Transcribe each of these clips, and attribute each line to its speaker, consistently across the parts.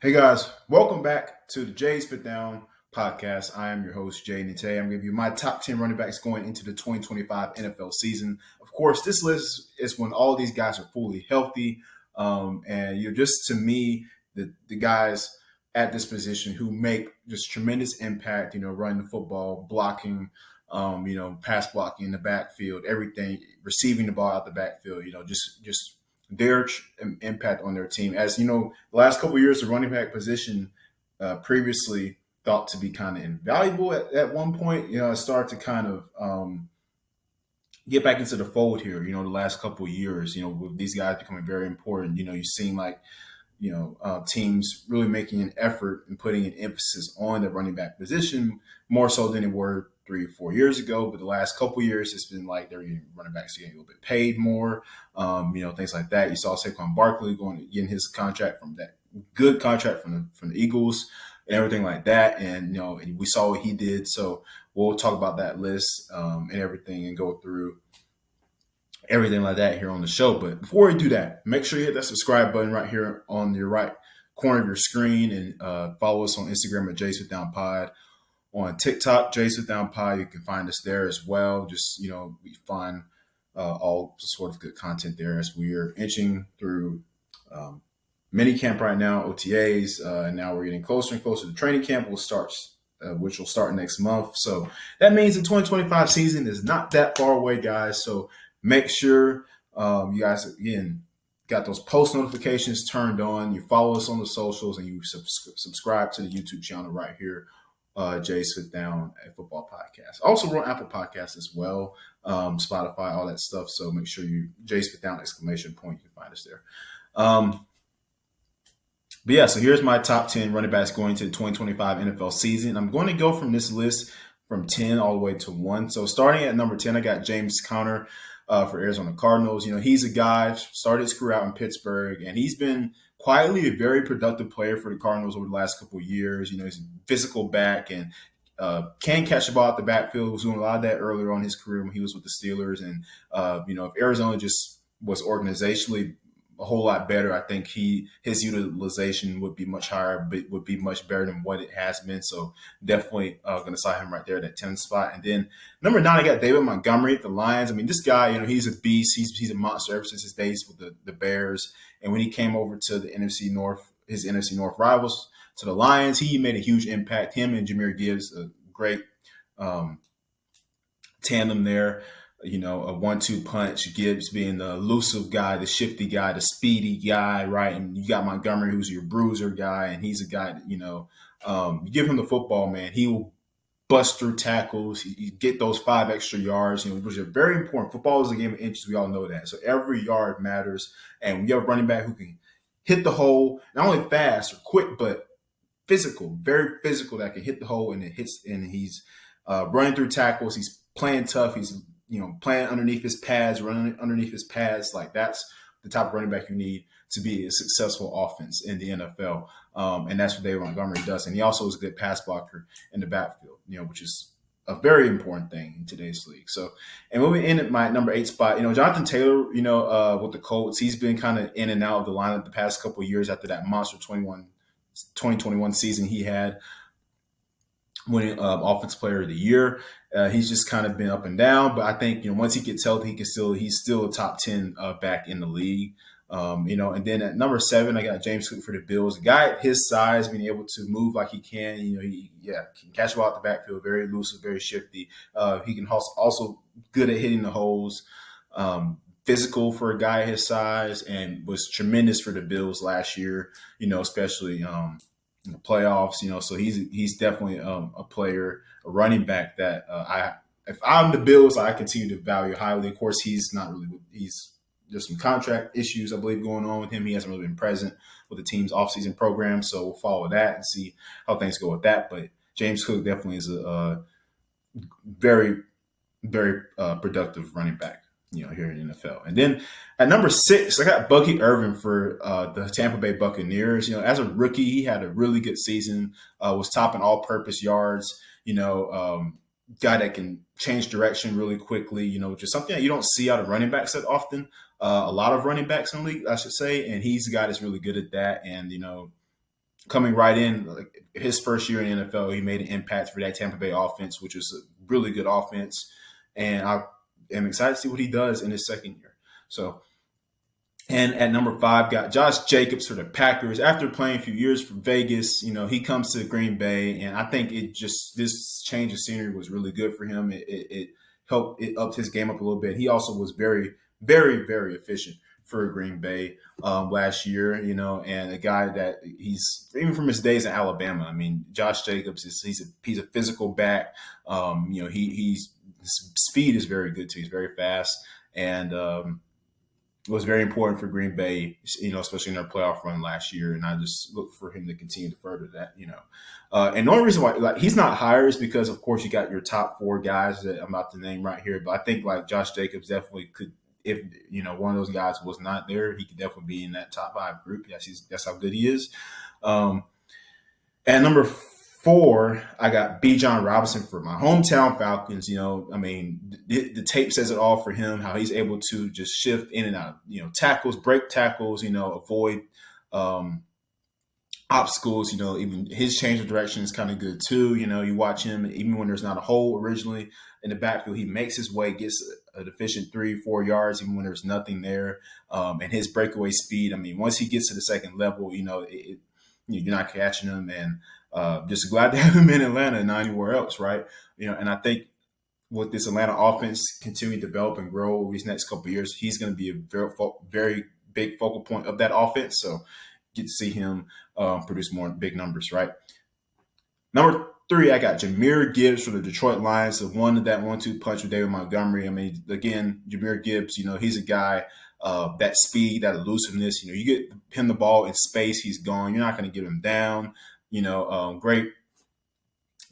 Speaker 1: Hey guys, welcome back to the Jay's Fit Down podcast. I am your host, Jay, and today I'm going to give you my top 10 running backs going into the 2025 NFL season. Of course, this list is when all these guys are fully healthy. And you're just, to me, the guys at this position who make just tremendous impact, running the football, blocking, pass blocking in the backfield, everything, receiving the ball out the backfield, just their impact on their team. As you know, the last couple of years, the running back position previously thought to be kind of invaluable at one point. It started to kind of get back into the fold here. The last couple of years, with these guys becoming very important. You seem like teams really making an effort and putting an emphasis on the running back position more so than they were 3 or 4 years ago. But the last couple of years, it's been like they're getting running backs getting a little bit paid more, things like that. You saw Saquon Barkley getting his contract from that good contract from the Eagles and everything like that. And, we saw what he did. So we'll talk about that list and everything and go through everything like that here on the show. But before we do that, make sure you hit that subscribe button right here on your right corner of your screen and follow us on Instagram at Jay's Fit Down Pod. On TikTok, Jay's Fit Down Pod, you can find us there as well. Just, we find all sort of good content there as we are inching through mini camp right now, OTAs, and now we're getting closer and closer to training camp, which will start next month. So that means the 2025 season is not that far away, guys. So make sure you guys, again, got those post notifications turned on. You follow us on the socials and you subscribe to the YouTube channel right here, Jay's Fit Down a Football Podcast. Also, we're on Apple Podcasts as well, Spotify, all that stuff. So make sure Jay's Fit Down ! You can find us there. But yeah, so here's my top 10 running backs going to the 2025 NFL season. I'm going to go from this list from 10 all the way to 1. So starting at number 10, I got James Conner for Arizona Cardinals. He's a guy, started his career out in Pittsburgh, and he's been quietly a very productive player for the Cardinals over the last couple of years. He's a physical back and can catch the ball out the backfield. He was doing a lot of that earlier on in his career when he was with the Steelers. And, if Arizona just was organizationally a whole lot better, I think his utilization would be much higher, but would be much better than what it has been. So definitely going to sign him right there at that 10th spot. And then number 9, I got David Montgomery at the Lions. I mean, this guy, he's a beast. He's a monster ever since his days with the Bears. And when he came over to the NFC North, his NFC North rivals, to the Lions, he made a huge impact. Him and Jahmyr Gibbs, a great tandem there. A 1-2 punch, Gibbs being the elusive guy, the shifty guy, the speedy guy, right? And you got Montgomery, who's your bruiser guy, and he's a guy that, you give him the football, man, he will bust through tackles, he get those 5 extra yards, which are very important. Football is a game of inches, we all know that. So every yard matters, and when you have a running back who can hit the hole, not only fast or quick, but physical, very physical, that can hit the hole and it hits, and he's running through tackles, he's playing tough, he's playing underneath his pads, running underneath his pads. Like, that's the type of running back you need to be a successful offense in the NFL. And that's what David Montgomery does. And he also is a good pass blocker in the backfield, which is a very important thing in today's league. So, and moving in at my number 8 spot, Jonathan Taylor, with the Colts, he's been kind of in and out of the lineup the past couple of years after that monster 2021 season he had, winning Offensive Player of the Year. He's just kind of been up and down, but I think once he gets healthy, he's still a top 10 back in the league. And then at number 7, I got James Cook for the Bills. A guy at his size, being able to move like he can. He can catch the ball out the backfield, very elusive, very shifty. He can also good at hitting the holes. Physical for a guy his size, and was tremendous for the Bills last year. Especially. In the playoffs, so he's definitely a player, a running back that if I'm the Bills, I continue to value highly. Of course, there's some contract issues, I believe, going on with him. He hasn't really been present with the team's offseason program, so we'll follow that and see how things go with that. But James Cook definitely is a very, very productive running back, here in the NFL. And then at number 6, I got Bucky Irvin for the Tampa Bay Buccaneers. As a rookie, he had a really good season, was topping all-purpose yards, guy that can change direction really quickly, which is something that you don't see out of running backs that often. A lot of running backs in the league, I should say, and he's a guy that's really good at that. And, coming right in, like his first year in the NFL, he made an impact for that Tampa Bay offense, which was a really good offense. And I am excited to see what he does in his second year. So, and at number 5, got Josh Jacobs for the Packers. After playing a few years for Vegas, he comes to Green Bay, and I think this change of scenery was really good for him. It helped, it upped his game up a little bit. He also was very, very, very efficient for Green Bay last year, and a guy that he's even from his days in Alabama. I mean, Josh Jacobs he's a physical back. He's his speed is very good too. He's very fast, and was very important for Green Bay, especially in their playoff run last year. And I just look for him to continue to further that. And the only reason why he's not higher is because, of course, you got your top 4 guys that I'm about to name right here. But I think like Josh Jacobs definitely could, if one of those guys was not there, he could definitely be in that top 5 group. That's how good he is. And number 4, I got Bijan Robinson for my hometown Falcons. I mean, the tape says it all for him, how he's able to just shift in and out, tackles, break tackles, avoid obstacles. Even his change of direction is kind of good too. You watch him, even when there's not a hole originally in the backfield, he makes his way, gets an efficient 3-4 yards, even when there's nothing there. And his breakaway speed, I mean, once he gets to the second level, you're not catching him. And just glad to have him in Atlanta and not anywhere else, right? And I think with this Atlanta offense continue to develop and grow over these next couple of years, he's going to be a very, very big focal point of that offense. So get to see him produce more big numbers, right? Number 3, I got Jahmyr Gibbs for the Detroit Lions, the one that 1-2 punch with David Montgomery. I mean, again, Jahmyr Gibbs, he's a guy, that speed, that elusiveness. You get him the ball in space, he's gone. You're not going to get him down. Great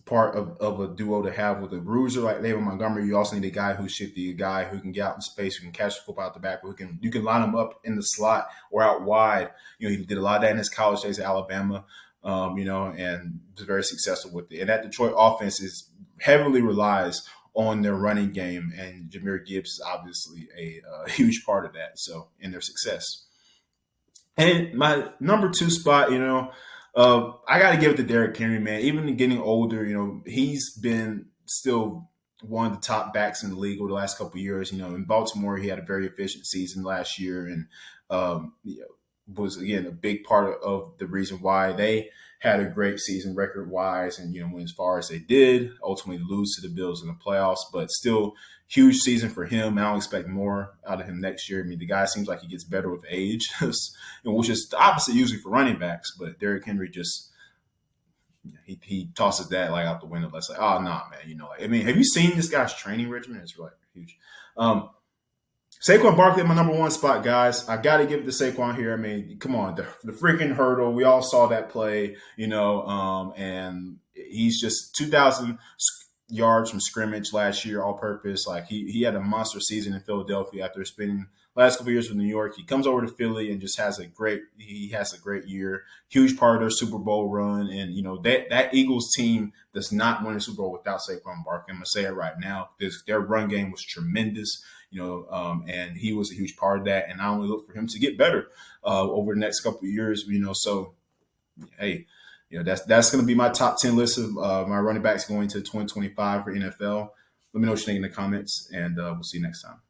Speaker 1: part of a duo to have with a bruiser like David Montgomery. You also need a guy who's shifty, a guy who can get out in space, who can catch the football out the back, you can line him up in the slot or out wide. He did a lot of that in his college days at Alabama, and was very successful with it. And that Detroit offense heavily relies on their running game, and Jahmyr Gibbs is obviously a huge part of that. So in their success. And my number 2 spot, I got to give it to Derrick Henry, man. Even getting older, he's been still one of the top backs in the league over the last couple of years. In Baltimore, he had a very efficient season last year, and was again a big part of the reason why they had a great season record-wise, and went as far as they did. Ultimately, lose to the Bills in the playoffs, but still huge season for him. I don't expect more out of him next year. I mean, the guy seems like he gets better with age, which is the opposite usually for running backs. But Derrick Henry just he tosses that like out the window. Let's like, oh nah, man. I mean, have you seen this guy's training regimen? It's really huge. Saquon Barkley at my number 1 spot, guys. I got to give it to Saquon here. I mean, come on, the freaking hurdle. We all saw that play, and he's just 2,000 yards from scrimmage last year, all purpose. Like he had a monster season in Philadelphia after spending last couple of years with New York. He comes over to Philly and just has a great year. Huge part of their Super Bowl run. And, that Eagles team does not win a Super Bowl without Saquon Barkley. I'm going to say it right now. Their run game was tremendous. And he was a huge part of that. And I only look for him to get better over the next couple of years, so, hey, that's going to be my top 10 list of my running backs going to 2025 for NFL. Let me know what you think in the comments, and we'll see you next time.